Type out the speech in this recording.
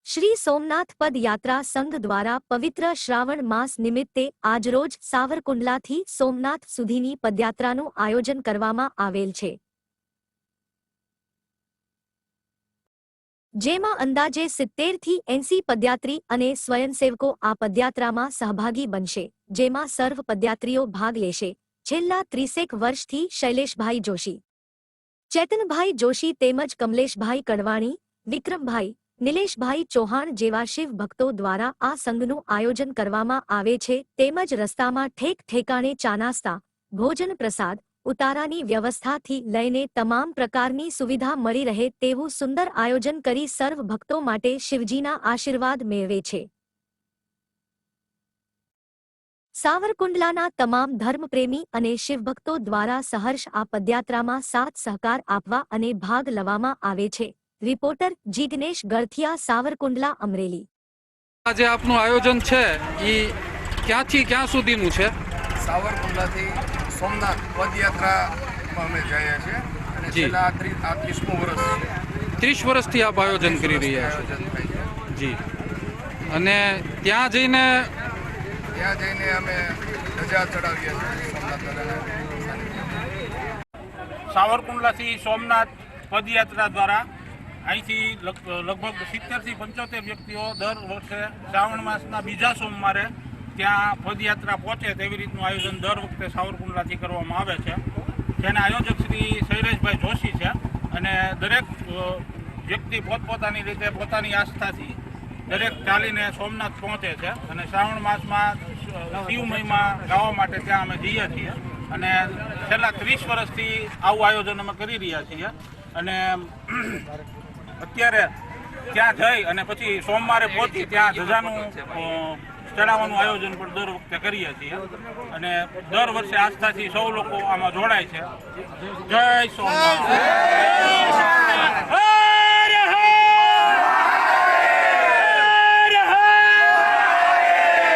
શ્રી સોમનાથ પદયાત્રા સંઘ દ્વારા પવિત્ર શ્રાવણ માસ નિમિત્તે આજરોજ સાવરકુંડલાથી સોમનાથ સુધીની પદયાત્રાનું આયોજન કરવામાં આવેલ છે, જેમાં અંદાજે 70 થી 80 પદયાત્રી અને સ્વયંસેવકો આ પદયાત્રામાં સહભાગી બનશે, જેમાં સર્વ પદયાત્રીઓ ભાગ લેશે। છેલ્લા 30 વર્ષથી શૈલેષભાઈ જોશી, ચેતનભાઈ જોશી તેમજ કમલેશભાઈ કડવાણી, વિક્રમભાઈ, નિલેશભાઈ ચૌહાણ જેવા શિવ ભક્તો દ્વારા આ સંઘનું આયોજન કરવામાં આવે છે। તેમજ રસ્તામાં ઠેક ઠેકાણે ચા નાસ્તા, ભોજન પ્રસાદ, ઉતારાની વ્યવસ્થાથી લઈને તમામ પ્રકારની સુવિધા મળી રહે તેવું સુંદર આયોજન કરી સર્વ ભક્તો માટે શિવજીના આશીર્વાદ મેળવે છે। સાવરકુંડલાના તમામ ધર્મપ્રેમી અને શિવભક્તો દ્વારા સહર્ષ આ પદયાત્રામાં સાથ સહકાર આપવા અને ભાગ લેવામાં આવે છે। રિપોર્ટર જીગ્નેશ ગળથિયા, સાવરકુંડલા, અમરેલી। આજે આપનું આયોજન છે એ ક્યાંથી ક્યાં સુધીનું છે? સાવરકુંડલાથી સોમનાથ પદયાત્રામાં અમે જઈએ છીએ અને છેલ્લા 30મું વર્ષ છે। 30 વર્ષથી આપ આયોજન કરી રહ્યા છો? જી। અને ત્યાં જઈને અમે ધજા ચડાવીએ છીએ સોમનાથ। સાવરકુંડલાથી સોમનાથ પદયાત્રા દ્વારા અહીંથી લગભગ 70 થી 75 વ્યક્તિઓ દર વર્ષે શ્રાવણ માસના બીજા સોમવારે ત્યાં પદયાત્રા પહોંચે તેવી રીતનું આયોજન દર વખતે સાવરકુંડલાથી કરવામાં આવે છે, જેના આયોજક શ્રી શૈલેષભાઈ જોશી છે। અને દરેક વ્યક્તિ પોતપોતાની રીતે પોતાની આસ્થાથી દરેક ચાલીને સોમનાથ પહોંચે છે અને શ્રાવણ માસમાં શિવ મહિમા ગાવા માટે ત્યાં અમે જઈએ છીએ અને છેલ્લા 30 વર્ષથી આવું આયોજન અમે કરી રહ્યા છીએ। અને અત્યારે ત્યાં જઈ અને પછી સોમવારે પહોંચી ત્યાં ધજાનું ચડાવવાનું આયોજન પણ દર વખતે કરીએ છીએ અને દર વર્ષે આસ્થાથી સૌ લોકો આમાં જોડાય છે। જય સોમનાથ।